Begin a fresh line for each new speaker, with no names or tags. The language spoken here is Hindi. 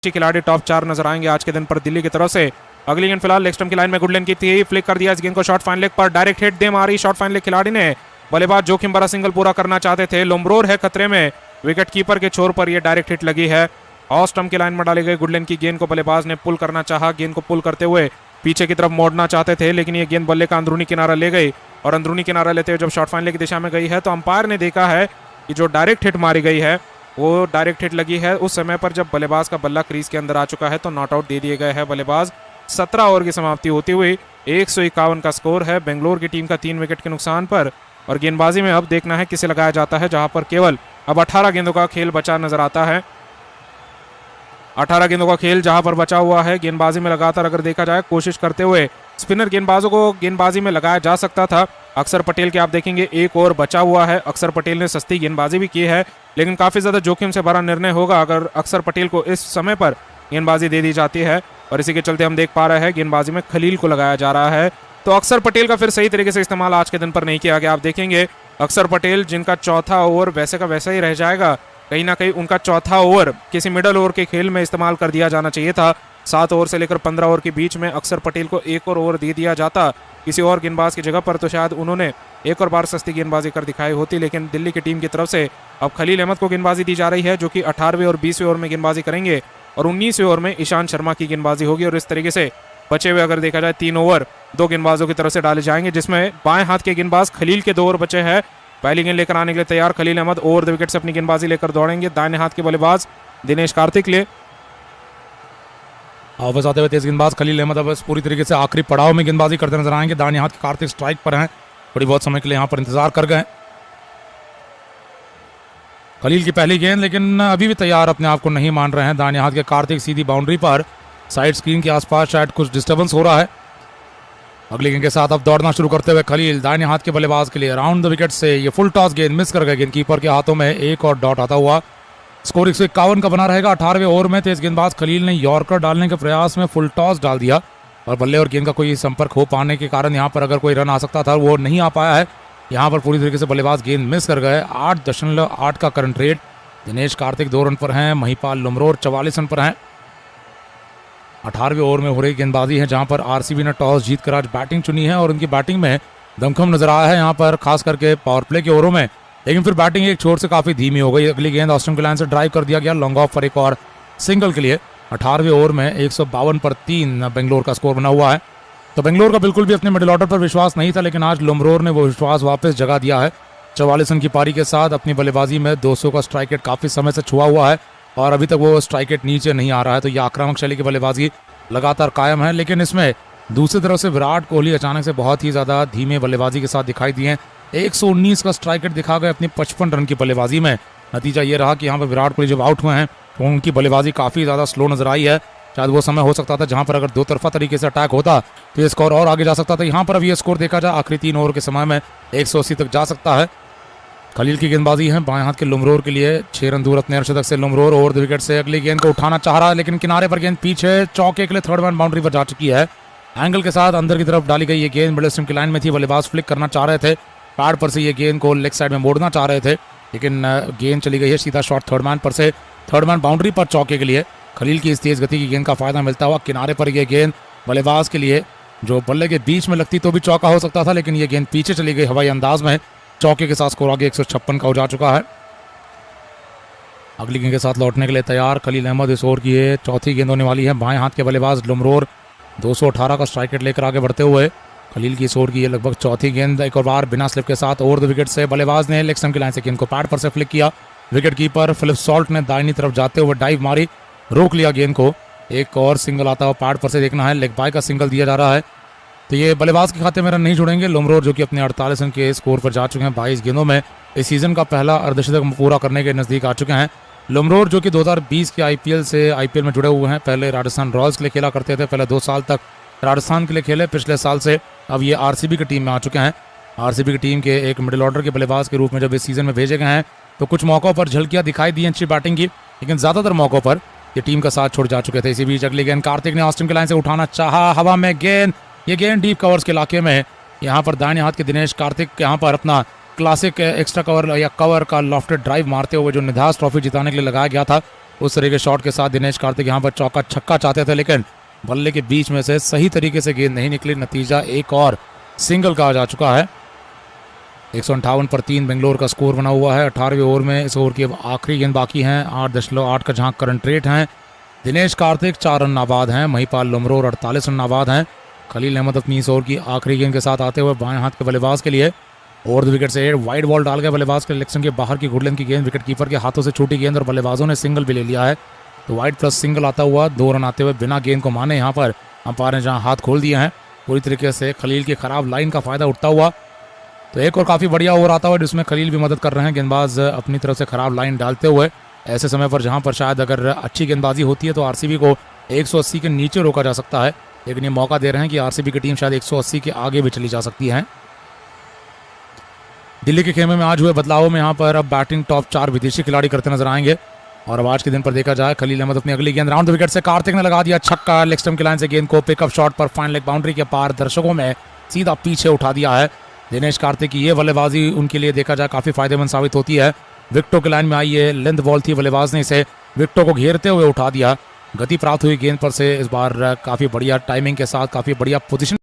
खिलाड़ी टॉप 4 नजर आएंगे आज के दिन पर दिल्ली की तरफ से। अगली गेंद फिलहाल लेग स्टंप की लाइन में गुडलैंड की थी, फ्लिक कर दिया इस गेंद को शॉर्ट फाइन लेग पर, डायरेक्ट हिट दे मारी शॉर्ट फाइन लेग खिलाड़ी ने। बल्लेबाज जोखिम भरा सिंगल पूरा करना चाहते थे, लोम्ब्रोर है खतरे में, विकेट कीपर के छोर पर यह डायरेक्ट हिट लगी है। ऑफ स्टंप की लाइन में डाली गई गुडलैंड की गेंद को बल्लेबाज ने पुल करना चाहा, गेंद को पुल करते हुए पीछे की तरफ मोड़ना चाहते थे, लेकिन ये गेंद बल्ले का अंदरूनी किनारा ले गई और अंदरूनी किनारा लेते हुए जब शॉर्ट फाइन लेग की दिशा में गई है तो अंपायर ने देखा है कि जो डायरेक्ट हिट मारी गई है वो डायरेक्ट हिट लगी है उस समय पर जब बल्लेबाज का बल्ला क्रीज के अंदर आ चुका है, तो नॉट आउट दे दिए गए हैं बल्लेबाज। 17 ओवर की समाप्ति होती हुई 151 का स्कोर है बेंगलोर की टीम का 3 विकेट के नुकसान पर। और गेंदबाजी में अब देखना है किसे लगाया जाता है, जहां पर केवल अब 18 गेंदों का खेल बचा नजर आता है। 18 गेंदों का खेल जहां पर बचा हुआ है। गेंदबाजी में लगातार अगर देखा जाए कोशिश करते हुए स्पिनर गेंदबाजों को गेंदबाजी में लगाया जा सकता था। अक्षर पटेल के आप देखेंगे एक ओवर बचा हुआ है, अक्षर पटेल ने सस्ती गेंदबाजी भी की है, लेकिन काफी ज्यादा जोखिम से भरा निर्णय होगा अगर अक्षर पटेल को इस समय पर गेंदबाजी दे दी जाती है। और इसी के चलते हम देख पा रहे हैं गेंदबाजी में खलील को लगाया जा रहा है, तो अक्षर पटेल का फिर सही तरीके से इस्तेमाल आज के दिन पर नहीं किया गया। आप देखेंगे अक्षर पटेल जिनका चौथा ओवर वैसे का वैसा ही रह जाएगा, कहीं ना कहीं उनका चौथा ओवर किसी मिडल ओवर के खेल में इस्तेमाल कर दिया जाना चाहिए था। 7 ओवर से लेकर 15 ओवर के बीच में अक्षर पटेल को एक और ओवर दे दिया जाता किसी और गेंदबाज की जगह पर, तो शायद उन्होंने एक और बार सस्ती गेंदबाजी कर दिखाई होती। लेकिन दिल्ली की टीम की तरफ से अब खलील अहमद को गेंदबाजी दी जा रही है, जो कि 18वें और 20वें ओवर में गेंदबाजी करेंगे और 19वें ओवर में ईशांत शर्मा की गेंदबाजी होगी। और इस तरीके से बचे हुए अगर देखा जाए 3 ओवर 2 गेंदबाजों की तरफ से डाले जाएंगे, जिसमें बाएं हाथ के गेंदबाज खलील के 2 ओवर बचे हैं। पहली गेंद लेकर आने के लिए तैयार Khalil Ahmed over the wicket से अपनी गेंदबाजी लेकर दौड़ेंगे। दाहिने हाथ के बल्लेबाज दिनेश कार्तिक लिए
वापस आते हुए तेज गेंदबाज खलील अहमद अब पूरी तरीके से आखिरी पड़ाव में गेंदबाजी करते नजर आएंगे। दाहिने हाथ के कार्तिक स्ट्राइक पर हैं, थोड़ी बहुत समय के लिए यहाँ पर इंतजार कर गए। खलील की पहली गेंद, लेकिन अभी भी तैयार अपने आप को नहीं मान रहे हैं। दाहिने हाथ के कार्तिक सीधी बाउंड्री पर, साइड स्क्रीन के आसपास शायद कुछ डिस्टर्बेंस हो रहा है। अगली गेंद के साथ अब दौड़ना शुरू करते हुए खलील दाहिने हाथ के बल्लेबाज के लिए राउंड द विकेट से ये फुल टॉस गेंद मिस कर गए, गेंदकीपर के हाथों में एक और डॉट आता हुआ। स्कोर 151 का बना रहेगा। 18वें ओवर में तेज गेंदबाज खलील ने यॉर्कर डालने के प्रयास में फुल टॉस डाल दिया और बल्ले और गेंद का कोई संपर्क हो पाने के कारण यहाँ पर अगर कोई रन आ सकता था वो नहीं आ पाया है। यहाँ पर पूरी तरीके से बल्लेबाज गेंद मिस कर गए। 8.8 का current rate. Dinesh Karthik 2 run पर हैं, महिपाल लोम्ब्रोर 44 रन पर हैं। 18वें ओवर में हो रही गेंदबाजी है, जहां पर आरसीबी ने टॉस जीतकर आज बैटिंग चुनी है और उनकी बैटिंग में दमखम नजर आया है यहाँ पर, खास करके पावर प्ले के ओवरों में। लेकिन फिर बैटिंग एक छोर से काफी धीमी हो गई। अगली गेंद ऑस्टिन की लाइन से ड्राइव कर दिया गया लॉन्ग ऑफ पर एक और सिंगल के लिए। 18वें ओवर में 152 पर 3 बेंगलोर का स्कोर बना हुआ है। तो बेंगलोर का बिल्कुल भी अपने मिडिल ऑर्डर पर विश्वास नहीं था, लेकिन आज लोम्ब्रोर ने वो विश्वास वापस जगा दिया है। 44 रन की पारी के साथ अपनी बल्लेबाजी में 200 का स्ट्राइक रेट काफी समय से छुआ हुआ है और अभी तक वो स्ट्राइक रेट नीचे नहीं आ रहा है। तो ये आक्रामक शैली की बल्लेबाजी लगातार कायम है। लेकिन इसमें दूसरी तरफ से विराट कोहली अचानक से बहुत ही ज्यादा धीमे बल्लेबाजी के साथ दिखाई दिए। 119 का स्ट्राइक रेट दिखा गए अपनी 55 रन की बल्लेबाजी में। नतीजा ये रहा कि यहाँ पर विराट कोहली जब आउट हुए हैं तो उनकी बल्लेबाजी काफी ज्यादा स्लो नजर आई है। शायद वो समय हो सकता था जहां पर अगर 2 तरफा तरीके से अटैक होता तो ये स्कोर और आगे जा सकता था। यहाँ पर अब ये स्कोर देखा जाए आखिरी 3 ओवर के समय में 180 तक जा सकता है। खलील की गेंदबाजी है बाएं हाथ के लोम्ब्रोर के लिए, 6 रन दूर अपने अर्धशतक से लोम्ब्रोर ओवर द विकेट से अगली गेंद को उठाना चाह रहा है, लेकिन किनारे पर गेंद पीछे चौके के लिए थर्ड मैन बाउंड्री पर जा चुकी है। एंगल के साथ अंदर की तरफ डाली गई ये गेंद मिडिल स्टंप की लाइन में थी। बल्लेबाज फ्लिक करना चाह रहे थे, पैड पर से ये गेंद को लेग साइड में मोड़ना चाह रहे थे, लेकिन गेंद चली गई है सीधा शॉट थर्ड मैन पर से, थर्ड मैन बाउंड्री पर चौके के लिए। खलील की इस तेज गति की गेंद का फायदा मिलता हुआ किनारे पर यह गेंद बल्लेबाज के लिए जो बल्ले के बीच में लगती तो भी चौका हो सकता था, लेकिन यह गेंद पीछे चली गई हवाई अंदाज में। चौके के साथ स्कोर आगे 156 का हो जा चुका है। अगली गेंद के साथ लौटने के लिए तैयार खलील अहमद। इस ओवर की ये चौथी गेंद होने वाली है। बाएं हाथ के बल्लेबाज लोम्ब्रोर 218 का स्ट्राइक रेट लेकर आगे बढ़ते हुए। खलील की इस ओवर की ये लगभग चौथी गेंद एक और बार बिना स्लिप के साथ ओवर द विकेट से बल्लेबाज ने लेग स्टंप की लाइन से गेंद को पैड पर से फ्लिक किया। विकेट कीपर फिलिप सॉल्ट ने दाहिनी तरफ जाते हुए डाइव मारी, रोक लिया गेंद को। एक और सिंगल आता हुआ पैड पर से देखना है, लेग बाय का सिंगल दिया जा रहा है, तो ये बल्लेबाज के खाते में रन नहीं जुड़ेंगे। लोम्ब्रोर जो कि अपने 48 रन के स्कोर पर जा चुके हैं 22 गेंदों में, इस सीजन का पहला अर्धशतक पूरा करने के नजदीक आ चुके हैं। लोम्ब्रोर जो कि 2020 के आईपीएल से आईपीएल में जुड़े हुए हैं, पहले राजस्थान रॉयल्स के लिए खेला करते थे, पहले 2 साल तक राजस्थान के लिए खेले, पिछले साल से अब ये आरसीबी की टीम में आ चुके हैं। आरसीबी की टीम के एक मिडिल ऑर्डर के बल्लेबाज के रूप में जब इस सीजन में भेजे गए हैं तो कुछ मौकों पर झलकियां दिखाई दी अच्छी बैटिंग की, लेकिन ज्यादातर मौकों पर ये टीम का साथ छोड़ जा चुके थे। इसी बीच अगली गेंद कार्तिक ने ऑस्टिन की लाइन से उठाना चाहा, हवा में गेंद, ये गेंद डीप कवर्स के इलाके में। यहाँ पर दाहिने हाथ के दिनेश कार्तिक यहाँ पर अपना क्लासिक एक्स्ट्रा कवर या कवर का लॉफ्टेड ड्राइव मारते हुए जो निधास ट्रॉफी जिताने के लिए लगाया गया था उस तरह के शॉट के साथ दिनेश कार्तिक यहाँ पर चौका छक्का चाहते थे, लेकिन बल्ले के बीच में से सही तरीके से गेंद नहीं निकली। नतीजा एक और सिंगल का जा चुका है। 158 पर 3 बेंगलोर का स्कोर बना हुआ है। 18वें ओवर में इस ओवर की अब आखिरी गेंद बाकी हैं। 8.8 का जहां करंट रेट है। दिनेश कार्तिक 4 रन नाबाद हैं। महिपाल लुमरोर 48 रन नाबाद हैं। खलील अहमद अपनी इस ओवर की आखिरी गेंद के साथ आते हुए बाएं हाथ के बल्लेबाज के लिए ओवर द विकेट से वाइड बॉल डाल गए बल्लेबाज के इलेक्शन के बाहर की गुडलैंड की गेंद विकेट कीपर के हाथों से छूटी गेंद और बल्लेबाजों ने सिंगल भी ले लिया है। तो वाइड प्लस सिंगल आता हुआ 2 रन आते हुए बिना गेंद को माने यहाँ पर अंपायर ने जहाँ हाथ खोल दिए हैं। पूरी तरीके से खलील की खराब लाइन का फायदा उठता हुआ तो एक और काफ़ी बढ़िया ओवर आता हुआ जिसमें खलील भी मदद कर रहे हैं। गेंदबाज अपनी तरफ से खराब लाइन डालते हुए ऐसे समय पर जहां पर शायद अगर अच्छी गेंदबाजी होती है तो आरसीबी को 180 के नीचे रोका जा सकता है, लेकिन ये मौका दे रहे हैं कि आरसीबी की टीम शायद 180 के आगे भी चली जा सकती है। दिल्ली के खेमे में आज हुए बदलावों में यहाँ पर अब बैटिंग टॉप 4 विदेशी खिलाड़ी करते नजर आएंगे। और अब आज के दिन पर देखा जाए खलील अहमद अपनी अगली गेंद राउंड द विकेट से कार्तिक ने लगा दिया छक्का। लेग स्टंप की लाइन से गेंद को पिकअप शॉट पर फाइन लेग बाउंड्री के पार दर्शकों में सीधा पीछे उठा दिया है। दिनेश कार्तिक की ये बल्लेबाजी उनके लिए देखा जाए काफी फायदेमंद साबित होती है। विकेटों की लाइन में आई है, लेंथ बॉल थी, बल्लेबाज ने इसे विकेटों को घेरते हुए उठा दिया। गति प्राप्त हुई गेंद पर से इस बार काफी बढ़िया टाइमिंग के साथ काफी बढ़िया पोजीशन